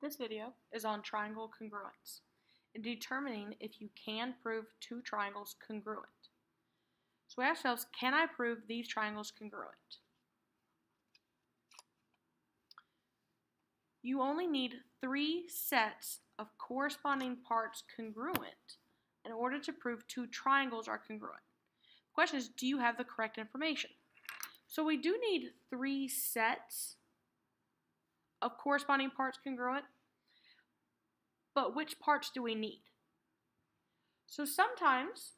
This video is on triangle congruence and determining if you can prove two triangles congruent. So we ask ourselves, can I prove these triangles congruent? You only need 3 sets of corresponding parts congruent in order to prove two triangles are congruent. The question is, do you have the correct information? So we do need 3 sets of corresponding parts congruent, but which parts do we need? So sometimes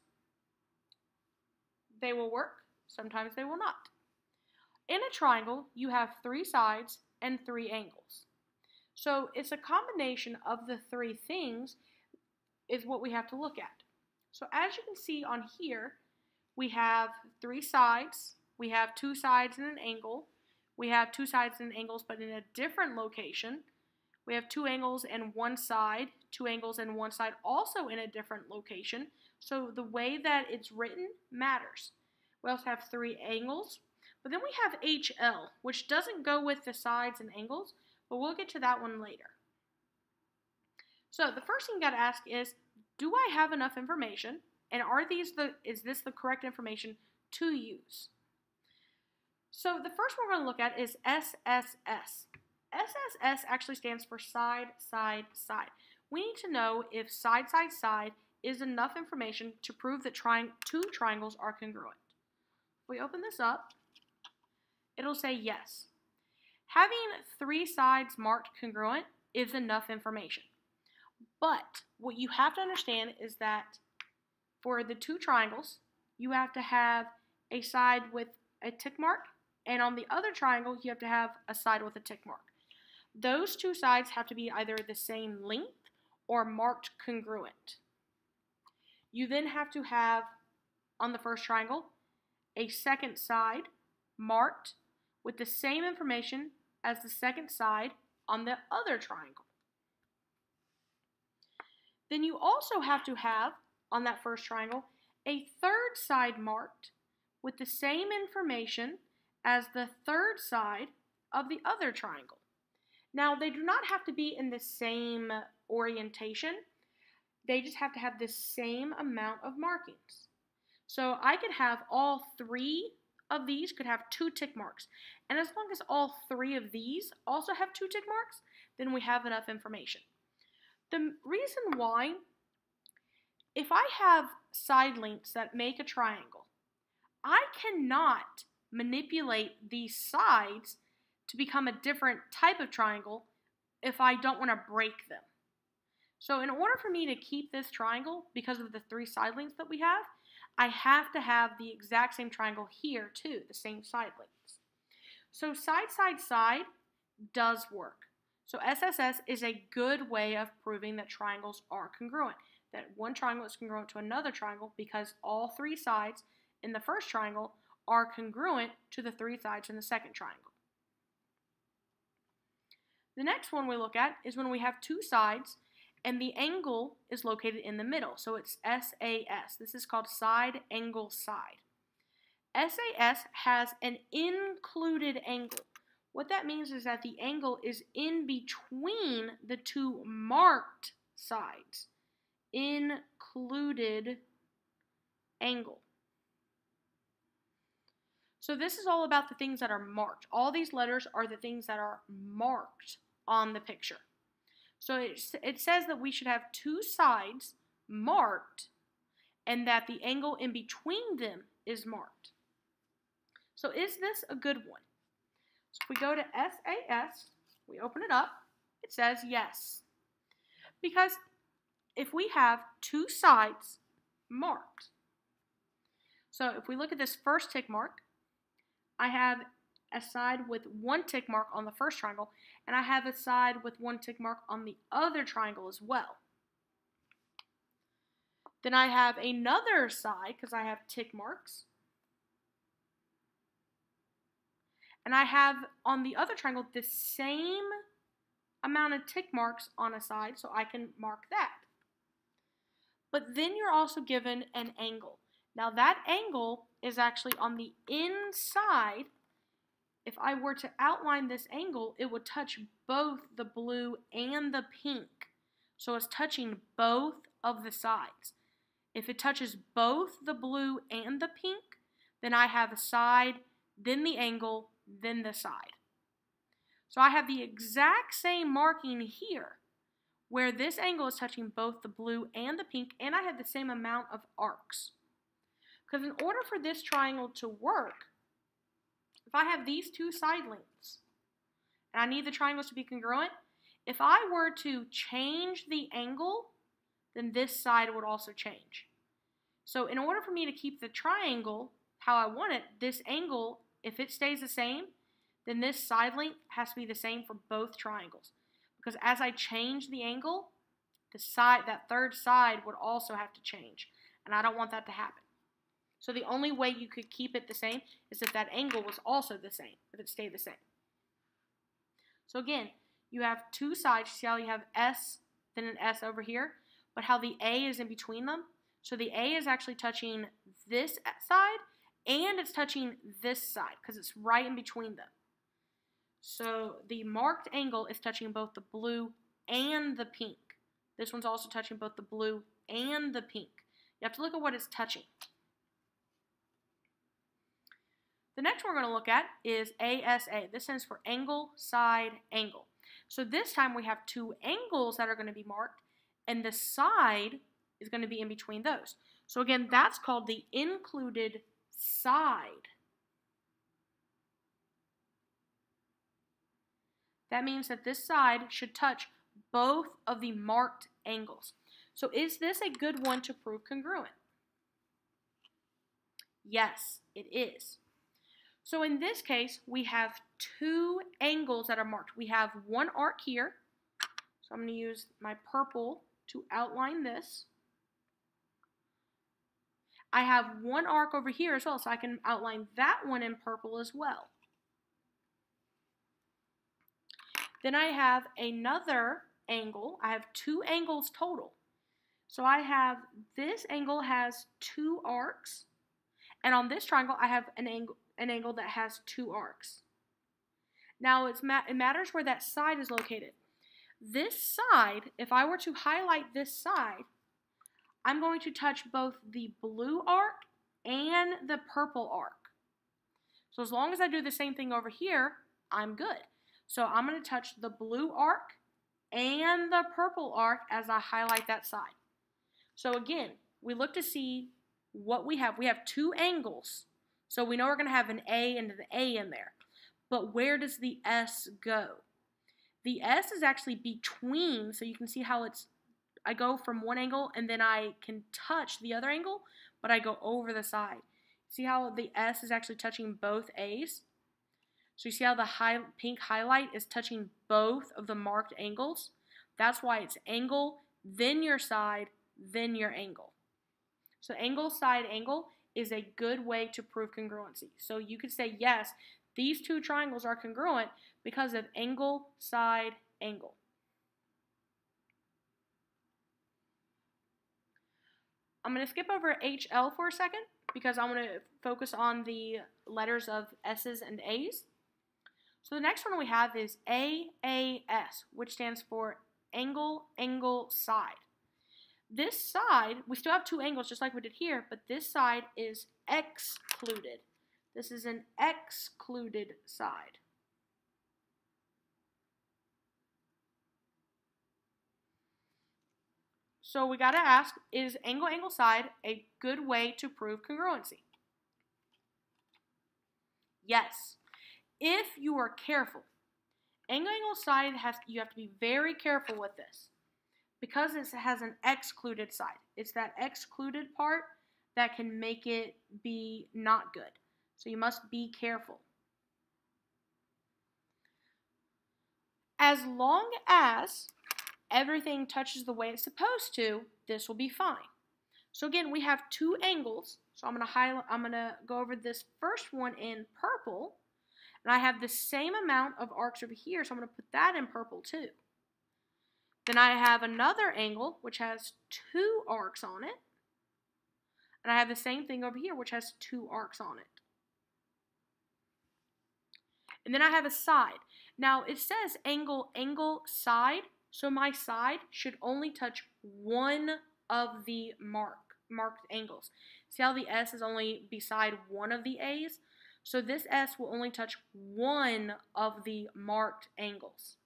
they will work, sometimes they will not. In a triangle, you have 3 sides and 3 angles. So it's a combination of the 3 things is what we have to look at. So as you can see on here, we have 3 sides, we have 2 sides and an angle, we have 2 sides and angles but in a different location. We have 2 angles and 1 side, 2 angles and 1 side also in a different location. So the way that it's written matters. We also have 3 angles, but then we have HL, which doesn't go with the sides and angles, but we'll get to that one later. So the first thing you got to ask is, do I have enough information, and is this the correct information to use? So the first one we're going to look at is SSS. SSS actually stands for side, side, side. We need to know if side, side, side is enough information to prove that two triangles are congruent. If we open this up, it'll say yes. Having 3 sides marked congruent is enough information. But what you have to understand is that for the 2 triangles, you have to have a side with a tick mark, and on the other triangle, you have to have a side with a tick mark. Those 2 sides have to be either the same length or marked congruent. You then have to have, on the first triangle, a second side marked with the same information as the second side on the other triangle. Then you also have to have, on that first triangle, a third side marked with the same information as the third side of the other triangle. Now, they do not have to be in the same orientation. They just have to have the same amount of markings. So I could have all 3 of these could have 2 tick marks. And as long as all 3 of these also have 2 tick marks, then we have enough information. The reason why, if I have side lengths that make a triangle, I cannot manipulate these sides to become a different type of triangle if I don't want to break them. So in order for me to keep this triangle, because of the 3 side lengths that we have, I have to have the exact same triangle here too, the same side lengths. So side, side, side does work. So SSS is a good way of proving that triangles are congruent, that one triangle is congruent to another triangle because all 3 sides in the first triangle are congruent to the 3 sides in the second triangle. The next one we look at is when we have 2 sides and the angle is located in the middle. So it's SAS. This is called side angle side. SAS has an included angle. What that means is that the angle is in between the 2 marked sides. Included angle. So this is all about the things that are marked. All these letters are the things that are marked on the picture. So it says that we should have 2 sides marked and that the angle in between them is marked. So is this a good one? So if we go to SAS, we open it up, it says yes. Because if we have 2 sides marked, so if we look at this first tick mark, I have a side with 1 tick mark on the first triangle, and I have a side with 1 tick mark on the other triangle as well. Then I have another side, because I have tick marks, and I have on the other triangle the same amount of tick marks on a side, so I can mark that. But then you're also given an angle. Now that angle is actually on the inside if I were to outline this angle, it would touch both the blue and the pink. So it's touching both of the sides. If it touches both the blue and the pink, then I have a side, then the angle, then the side. So I have the exact same marking here, where this angle is touching both the blue and the pink, and I have the same amount of arcs. Because in order for this triangle to work, if I have these two side lengths, and I need the triangles to be congruent, if I were to change the angle, then this side would also change. So in order for me to keep the triangle how I want it, this angle, if it stays the same, then this side length has to be the same for both triangles. Because as I change the angle, that third side would also have to change. And I don't want that to happen. So the only way you could keep it the same is if that angle was also the same, if it stayed the same. So again, you have two sides. You see how you have S, then an S over here, but how the A is in between them. So the A is actually touching this side, and it's touching this side, because it's right in between them. So the marked angle is touching both the blue and the pink. This one's also touching both the blue and the pink. You have to look at what it's touching. The next one we're going to look at is ASA. This stands for angle, side, angle. So this time we have two angles that are going to be marked, and the side is going to be in between those. So again, that's called the included side. That means that this side should touch both of the marked angles. So is this a good one to prove congruent? Yes, it is. So in this case, we have two angles that are marked. We have one arc here. So I'm going to use my purple to outline this. I have one arc over here as well, so I can outline that one in purple as well. Then I have another angle. I have two angles total. So I have this angle has two arcs, and on this triangle I have an angle that has two arcs. Now it matters where that side is located. This side, if I were to highlight this side, I'm going to touch both the blue arc and the purple arc. So as long as I do the same thing over here, I'm good. So I'm going to touch the blue arc and the purple arc as I highlight that side. So again, we look to see what we have. We have two angles. So we know we're going to have an A and an A in there. But where does the S go? The S is actually between, so you can see how I go from one angle and then I can touch the other angle, but I go over the side. See how the S is actually touching both A's? So you see how the pink highlight is touching both of the marked angles? That's why it's angle, then your side, then your angle. So angle, side, angle is a good way to prove congruency. So you could say, yes, these two triangles are congruent because of angle, side, angle. I'm going to skip over HL for a second because I want to focus on the letters of S's and A's. So the next one we have is AAS, which stands for angle, angle, side. This side, we still have two angles just like we did here, but this side is excluded. This is an excluded side. So we got to ask, is angle, angle, side a good way to prove congruency? Yes, if you are careful. Angle, angle, side, you have to be very careful with this because it has an excluded side. It's that excluded part that can make it be not good. So you must be careful. As long as everything touches the way it's supposed to, this will be fine. So again, we have two angles. So I'm going to go over this first one in purple, and I have the same amount of arcs over here, so I'm going to put that in purple too. Then I have another angle which has two arcs on it, and I have the same thing over here which has two arcs on it. And then I have a side. Now, it says angle, angle, side. So my side should only touch one of the marked angles. See how the S is only beside one of the A's? So this S will only touch one of the marked angles.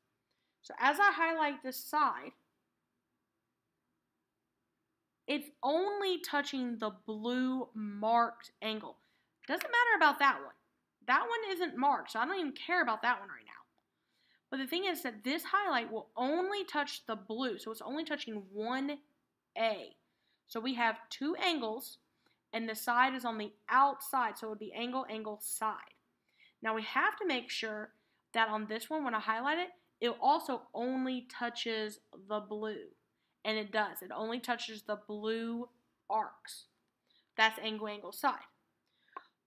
So as I highlight this side, it's only touching the blue marked angle. Doesn't matter about that one. That one isn't marked, so I don't even care about that one right now. But the thing is that this highlight will only touch the blue, so it's only touching one A. So we have two angles, and the side is on the outside, so it would be angle, angle, side. Now we have to make sure that on this one, when I highlight it, it also only touches the blue. And it does. It only touches the blue arcs. That's angle, angle, side.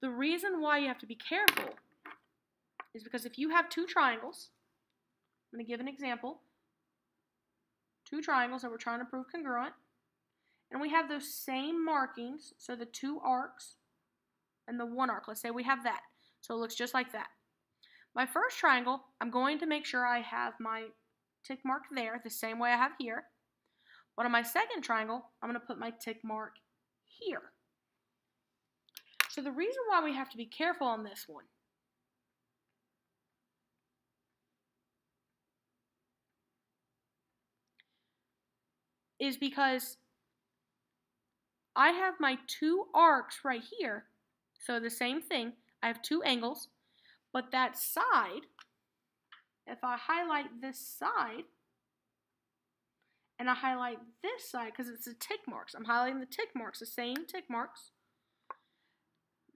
The reason why you have to be careful is because if you have two triangles, I'm going to give an example. Two triangles that we're trying to prove congruent. And we have those same markings, so the two arcs and the one arc. Let's say we have that. So it looks just like that. My first triangle, I'm going to make sure I have my tick mark there the same way I have here. But on my second triangle, I'm going to put my tick mark here. So the reason why we have to be careful on this one is because I have my two arcs right here. So the same thing, I have two angles, but that side, if I highlight this side, and I highlight this side, because it's the tick marks, I'm highlighting the tick marks, the same tick marks,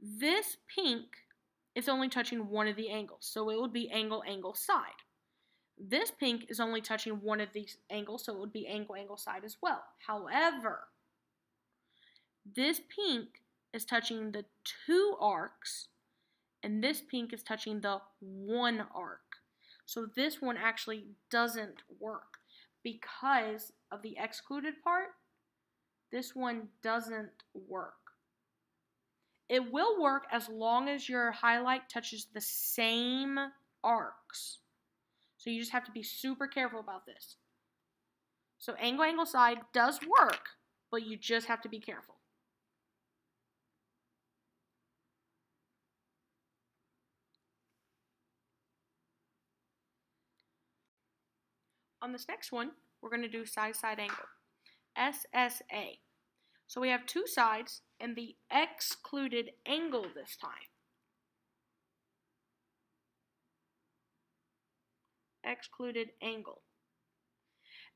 this pink is only touching one of the angles, so it would be angle, angle, side. This pink is only touching one of these angles, so it would be angle, angle, side as well. However, this pink is touching the two arcs, and this pink is touching the one arc. So this one actually doesn't work because of the excluded part. This one doesn't work. It will work as long as your highlight touches the same arcs. So you just have to be super careful about this. So angle, angle, side does work, but you just have to be careful. On this next one, we're going to do side-side angle, SSA. So we have two sides and the excluded angle this time. Excluded angle.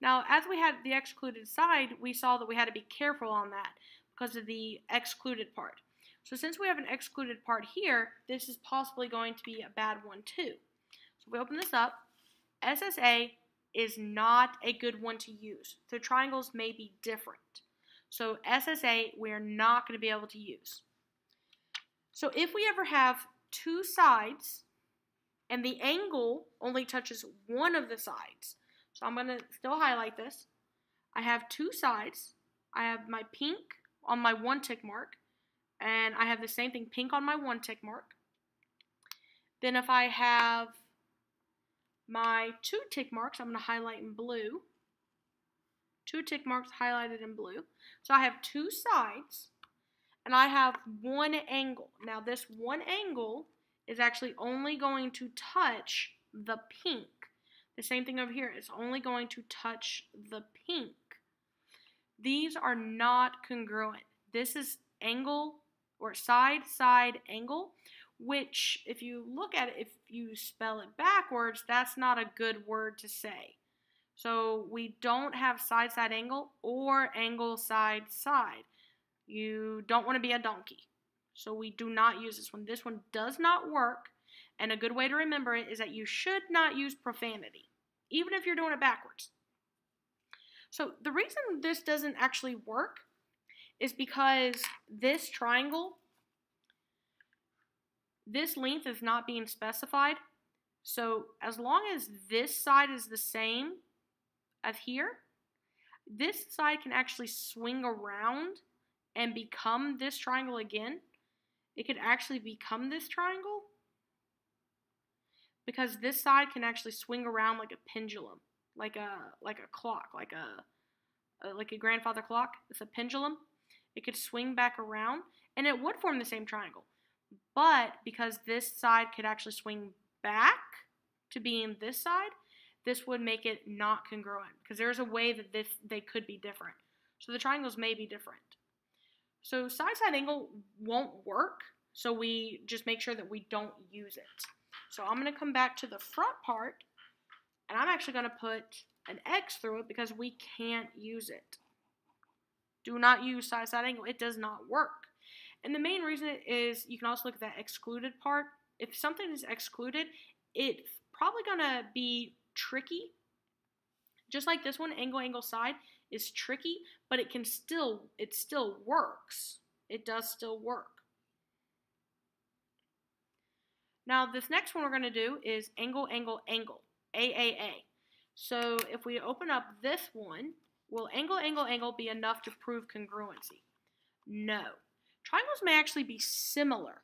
Now, as we had the excluded side, we saw that we had to be careful on that because of the excluded part. So since we have an excluded part here, this is possibly going to be a bad one too. So if we open this up, SSA is not a good one to use. The triangles may be different. So SSA, we're not going to be able to use. So if we ever have two sides and the angle only touches one of the sides, so I'm going to still highlight this. I have two sides. I have my pink on my one tick mark, and I have the same thing, pink on my one tick mark. Then if I have my two tick marks, I'm going to highlight in blue. Two tick marks highlighted in blue. So I have two sides, and I have one angle. Now this one angle is actually only going to touch the pink. The same thing over here. It's only going to touch the pink. These are not congruent. This is angle or side-side angle, which if you look at it, if you spell it backwards, that's not a good word to say. So we don't have side-side angle or angle side-side. You don't want to be a donkey. So we do not use this one. This one does not work. And a good way to remember it is that you should not use profanity, even if you're doing it backwards. So the reason this doesn't actually work is because this triangle, this length is not being specified. So as long as this side is the same as here, this side can actually swing around and become this triangle again. It could actually become this triangle. because this side can actually swing around like a pendulum, like a clock, like a grandfather clock. It's a pendulum. It could swing back around, and it would form the same triangle. But because this side could actually swing back to being this side, this would make it not congruent, because there's a way that they could be different. So the triangles may be different. So side-side angle won't work, so we just make sure that we don't use it. So I'm going to come back to the front part, and I'm actually going to put an X through it because we can't use it. Do not use side-side angle. It does not work. And the main reason is, you can also look at that excluded part. If something is excluded, it's probably going to be tricky. Just like this one, angle, side is tricky, but it still works. It does still work. Now, this next one we're going to do is angle, AAA. So if we open up this one, will angle be enough to prove congruency? No. Triangles may actually be similar.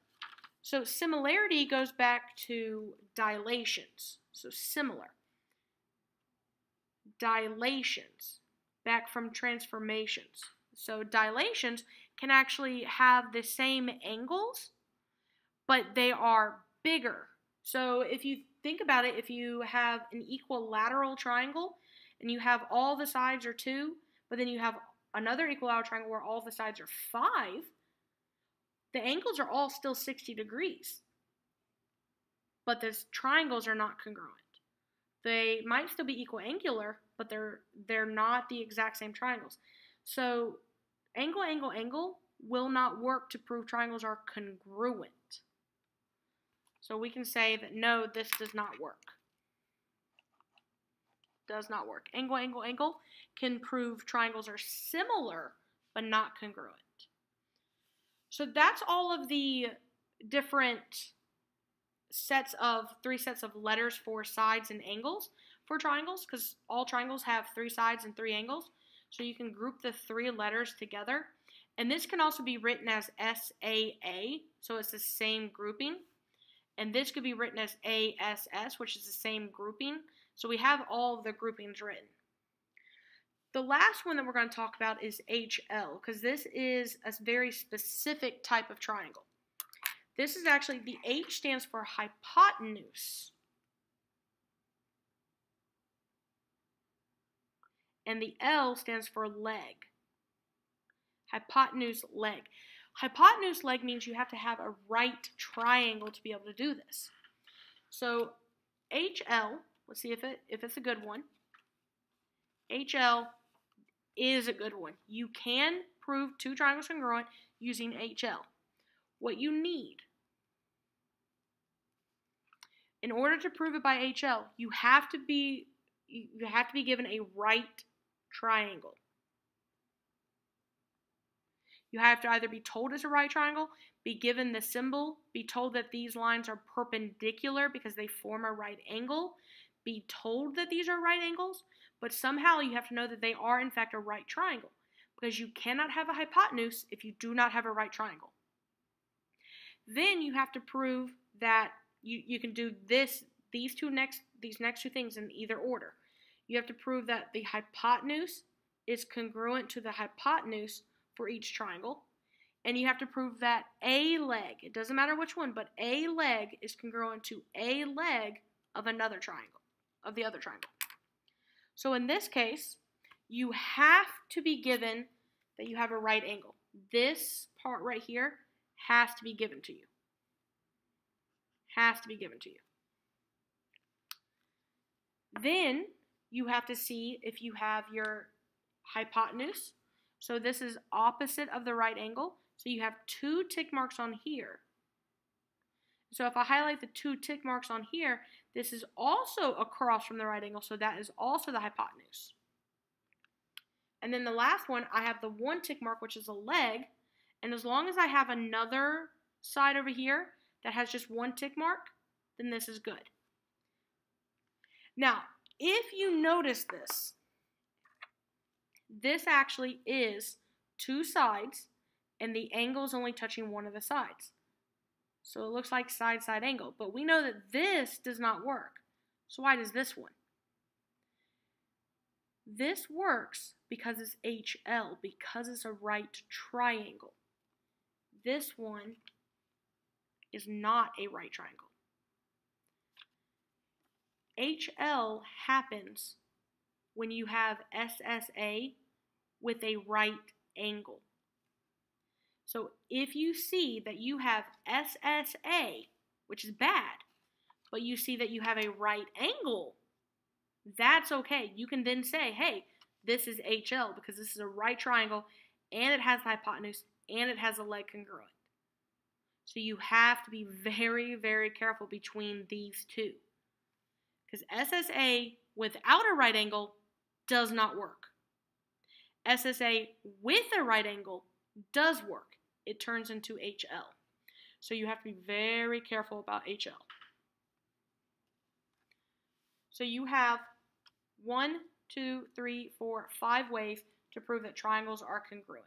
So similarity goes back to dilations. So similar. Dilations, back from transformations. So dilations can actually have the same angles, but they are bigger. So if you think about it, if you have an equilateral triangle and you have all the sides are 2, but then you have another equilateral triangle where all the sides are 5, the angles are all still 60 degrees. But the triangles are not congruent. They might still be equiangular, but they're not the exact same triangles. So angle will not work to prove triangles are congruent. So we can say that no, this does not work. Does not work. Angle can prove triangles are similar, but not congruent. So that's all of the different three sets of letters for sides and angles for triangles, because all triangles have 3 sides and 3 angles. So you can group the 3 letters together. And this can also be written as SAA, so it's the same grouping. And this could be written as ASS, which is the same grouping. So we have all of the groupings written. The last one that we're going to talk about is HL, because this is a very specific type of triangle. This is actually, the H stands for hypotenuse. And the L stands for leg. Hypotenuse leg. Hypotenuse leg means you have to have a right triangle to be able to do this. So HL, let's see if it's a good one. HL is a good one. You can prove 2 triangles congruent using HL. What you need, in order to prove it by HL, you have to be given a right triangle. You have to either be told it's a right triangle, be given the symbol, be told that these lines are perpendicular because they form a right angle, be told that these are right angles, but somehow you have to know that they are in fact a right triangle, because you cannot have a hypotenuse if you do not have a right triangle. Then you have to prove that you can do these next two things in either order. You have to prove that the hypotenuse is congruent to the hypotenuse for each triangle. And you have to prove that a leg, it doesn't matter which one, but a leg is congruent to a leg of another triangle, of the other triangle. So in this case, you have to be given that you have a right angle. This part right here has to be given to you. Has to be given to you. Then you have to see if you have your hypotenuse. So this is opposite of the right angle. So you have 2 tick marks on here. So if I highlight the 2 tick marks on here, this is also across from the right angle. So that is also the hypotenuse. And then the last one, I have the 1 tick mark, which is a leg. And as long as I have another side over here that has just 1 tick mark, then this is good. Now, if you notice this actually is 2 sides, and the angle is only touching one of the sides. So it looks like side-side angle. But we know that this does not work. So why does this one? This works because it's HL, because it's a right triangle. This one is not a right triangle. HL happens when you have SSA with a right angle. So if you see that you have SSA, which is bad, but you see that you have a right angle, that's okay. You can then say, hey, this is HL because this is a right triangle and it has the hypotenuse and it has a leg congruent. So you have to be very, very careful between these two. Because SSA without a right angle does not work. SSA with a right angle does work. It turns into HL. So you have to be very careful about HL. So you have 1, 2, 3, 4, 5 ways to prove that triangles are congruent.